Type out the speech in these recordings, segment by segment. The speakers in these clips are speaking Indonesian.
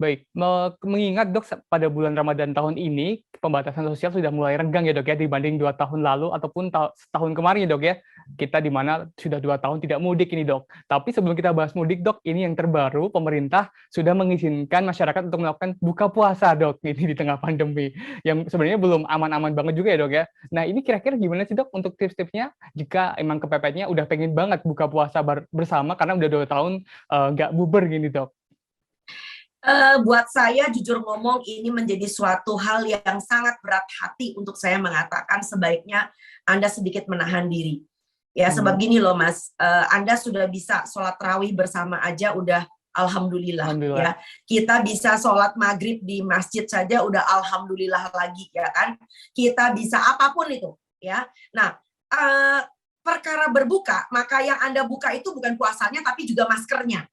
Baik, mengingat Dok pada bulan Ramadan tahun ini pembatasan sosial sudah mulai renggang ya Dok ya dibanding 2 tahun lalu ataupun setahun kemarin ya Dok ya. Kita di mana sudah 2 tahun tidak mudik ini Dok. Tapi sebelum kita bahas mudik Dok, ini yang terbaru pemerintah sudah mengizinkan masyarakat untuk melakukan buka puasa Dok ini di tengah pandemi yang sebenarnya belum aman-aman banget juga ya Dok ya. Nah ini kira-kira gimana sih Dok untuk tips-tipsnya jika emang kepepetnya udah pengen banget buka puasa bersama karena udah 2 tahun nggak buber gini Dok. Buat saya jujur ngomong ini menjadi suatu hal yang sangat berat hati untuk saya mengatakan sebaiknya Anda sedikit menahan diri. Ya sebab gini loh Mas, Anda sudah bisa sholat tarawih bersama aja udah alhamdulillah. Ya. Kita bisa sholat maghrib di masjid saja udah alhamdulillah lagi ya kan. Kita bisa apapun itu ya. Nah perkara berbuka maka yang Anda buka itu bukan puasanya tapi juga maskernya.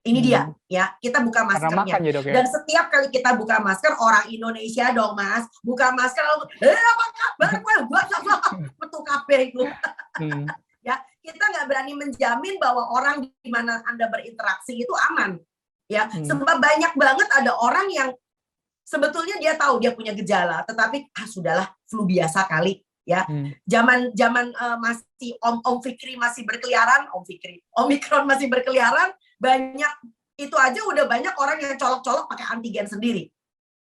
Ini dia, ya kita buka maskernya. Ya, Dok, ya? Dan setiap kali kita buka masker, orang Indonesia dong mas, buka masker lalu, apa kabar gue, betul kabeh itu. Ya, kita nggak berani menjamin bahwa orang di mana Anda berinteraksi itu aman. Ya, sebab banyak banget ada orang yang sebetulnya dia tahu dia punya gejala, tetapi sudahlah flu biasa kali. Ya, zaman masih Om Fikri masih berkeliaran, Omikron masih berkeliaran, banyak itu aja udah banyak orang yang colok-colok pakai antigen sendiri,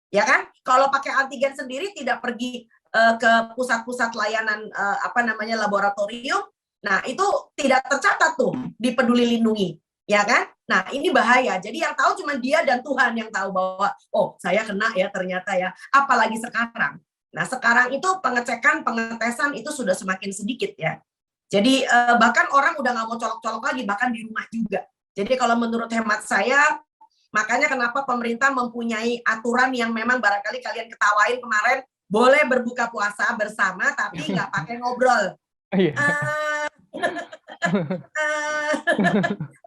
ya kan? Kalau pakai antigen sendiri tidak pergi ke pusat-pusat layanan laboratorium, nah itu tidak tercatat tuh di Peduli Lindungi, ya kan? Nah ini bahaya. Jadi yang tahu cuma dia dan Tuhan yang tahu bahwa oh saya kena ya ternyata ya. Apalagi sekarang. Nah sekarang itu pengetesan itu sudah semakin sedikit ya. Jadi bahkan orang udah nggak mau colok-colok lagi, bahkan di rumah juga. Jadi kalau menurut hemat saya, makanya kenapa pemerintah mempunyai aturan yang memang barangkali kalian ketawain kemarin, boleh berbuka puasa bersama tapi nggak pakai ngobrol.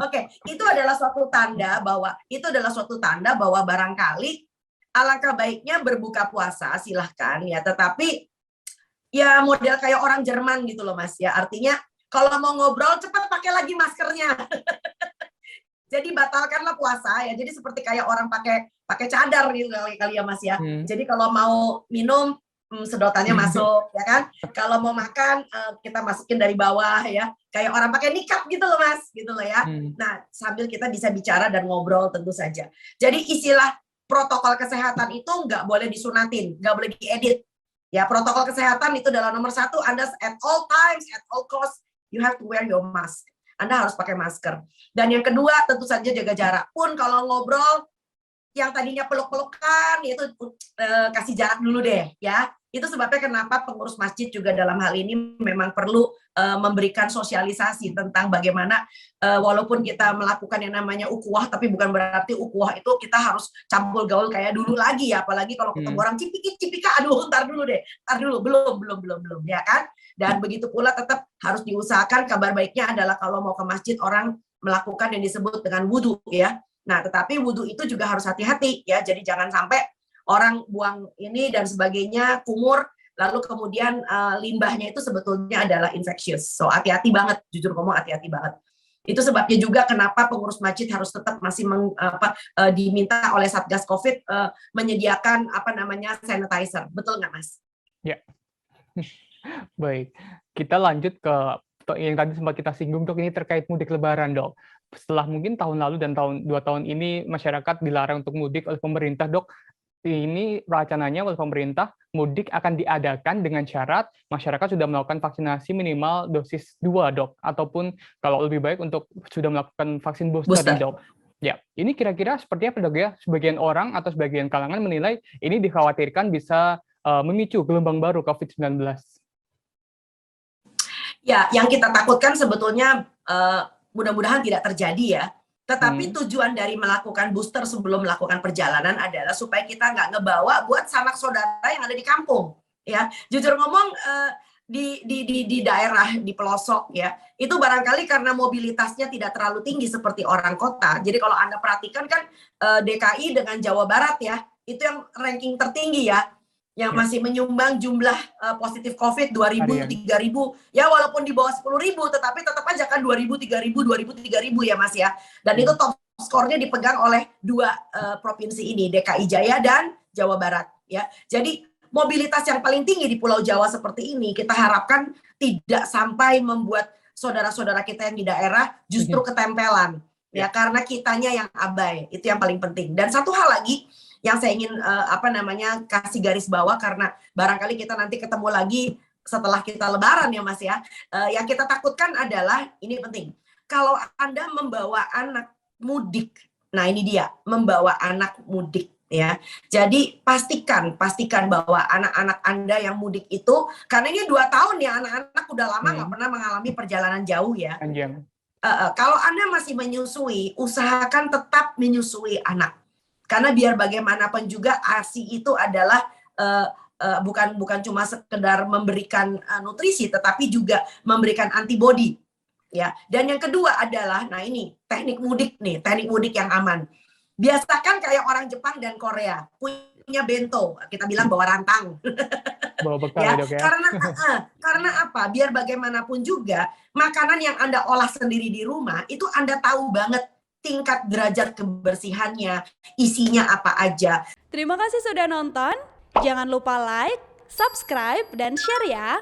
Oke, itu adalah suatu tanda bahwa barangkali alangkah baiknya berbuka puasa silahkan ya, tetapi ya model kayak orang Jerman gitu loh mas ya, artinya kalau mau ngobrol cepat pakai lagi maskernya. Jadi batalkanlah puasa ya. Jadi seperti kayak orang pakai cadar gitu kali ya Mas ya. Jadi kalau mau minum sedotannya masuk ya kan. Kalau mau makan kita masukin dari bawah ya. Kayak orang pakai nikab gitu loh Mas, gitu loh ya. Nah, sambil kita bisa bicara dan ngobrol tentu saja. Jadi istilah protokol kesehatan itu nggak boleh disunatin, nggak boleh diedit. Ya, protokol kesehatan itu adalah nomor 1, Anda at all times, at all costs, you have to wear your mask. Anda harus pakai masker. Dan yang kedua tentu saja jaga jarak. Pun kalau ngobrol yang tadinya peluk-pelukan itu kasih jarak dulu deh ya. Itu sebabnya kenapa pengurus masjid juga dalam hal ini memang perlu memberikan sosialisasi tentang bagaimana walaupun kita melakukan yang namanya ukhuwah, tapi bukan berarti ukhuwah itu kita harus campur gaul kayak dulu lagi ya. Apalagi kalau ketemu orang cipika, aduh ntar dulu belum ya kan. Dan begitu pula tetap harus diusahakan, kabar baiknya adalah kalau mau ke masjid orang melakukan yang disebut dengan wudhu ya. Nah tetapi wudhu itu juga harus hati-hati ya. Jadi jangan sampai orang buang ini dan sebagainya, kumur, lalu kemudian limbahnya itu sebetulnya adalah infectious. So hati-hati banget, jujur ngomong hati-hati banget. Itu sebabnya juga kenapa pengurus masjid harus tetap masih diminta oleh Satgas Covid menyediakan sanitizer. Betul nggak Mas? Ya. Baik, kita lanjut ke yang tadi sempat kita singgung Dok, ini terkait mudik lebaran Dok. Setelah mungkin tahun lalu dan 2 tahun ini masyarakat dilarang untuk mudik oleh pemerintah Dok, ini rencananya oleh pemerintah mudik akan diadakan dengan syarat masyarakat sudah melakukan vaksinasi minimal dosis 2 Dok, ataupun kalau lebih baik untuk sudah melakukan vaksin booster. Dok. Ya, ini kira-kira seperti apa Dok ya? Sebagian orang atau sebagian kalangan menilai ini dikhawatirkan bisa memicu gelombang baru COVID-19. Ya, yang kita takutkan sebetulnya mudah-mudahan tidak terjadi ya. Tetapi tujuan dari melakukan booster sebelum melakukan perjalanan adalah supaya kita nggak ngebawa buat sanak saudara yang ada di kampung. Ya, jujur ngomong di daerah di pelosok ya, itu barangkali karena mobilitasnya tidak terlalu tinggi seperti orang kota. Jadi kalau Anda perhatikan kan DKI dengan Jawa Barat ya, itu yang ranking tertinggi ya. Yang masih menyumbang jumlah positif COVID 2.000, 3.000, ya walaupun di bawah 10.000, tetapi tetap aja kan 2.000, 3.000 ya Mas ya. Dan itu top skornya dipegang oleh dua provinsi ini, DKI Jaya dan Jawa Barat. Ya, jadi mobilitas yang paling tinggi di Pulau Jawa seperti ini kita harapkan tidak sampai membuat saudara-saudara kita yang di daerah justru ketempelan, ya karena kitanya yang abai, itu yang paling penting. Dan satu hal lagi yang saya ingin kasih garis bawah, karena barangkali kita nanti ketemu lagi setelah kita Lebaran ya Mas ya. Yang kita takutkan adalah, ini penting, kalau Anda membawa anak mudik, nah ini dia, membawa anak mudik ya. Jadi pastikan bahwa anak-anak Anda yang mudik itu, karena ini 2 tahun ya, anak-anak udah lama nggak pernah mengalami perjalanan jauh ya. Kalau Anda masih menyusui, usahakan tetap menyusui anak. Karena biar bagaimanapun juga ASI itu adalah bukan cuma sekedar memberikan nutrisi, tetapi juga memberikan antibodi. Ya. Dan yang kedua adalah, nah ini teknik mudik yang aman. Biasakan kayak orang Jepang dan Korea punya bento, kita bilang bawa rantang. Bawa bekal ya, ya, Dok ya. Karena apa? Biar bagaimanapun juga makanan yang Anda olah sendiri di rumah itu Anda tahu banget tingkat derajat kebersihannya, isinya apa aja. Terima kasih sudah nonton. Jangan lupa like, subscribe, dan share ya.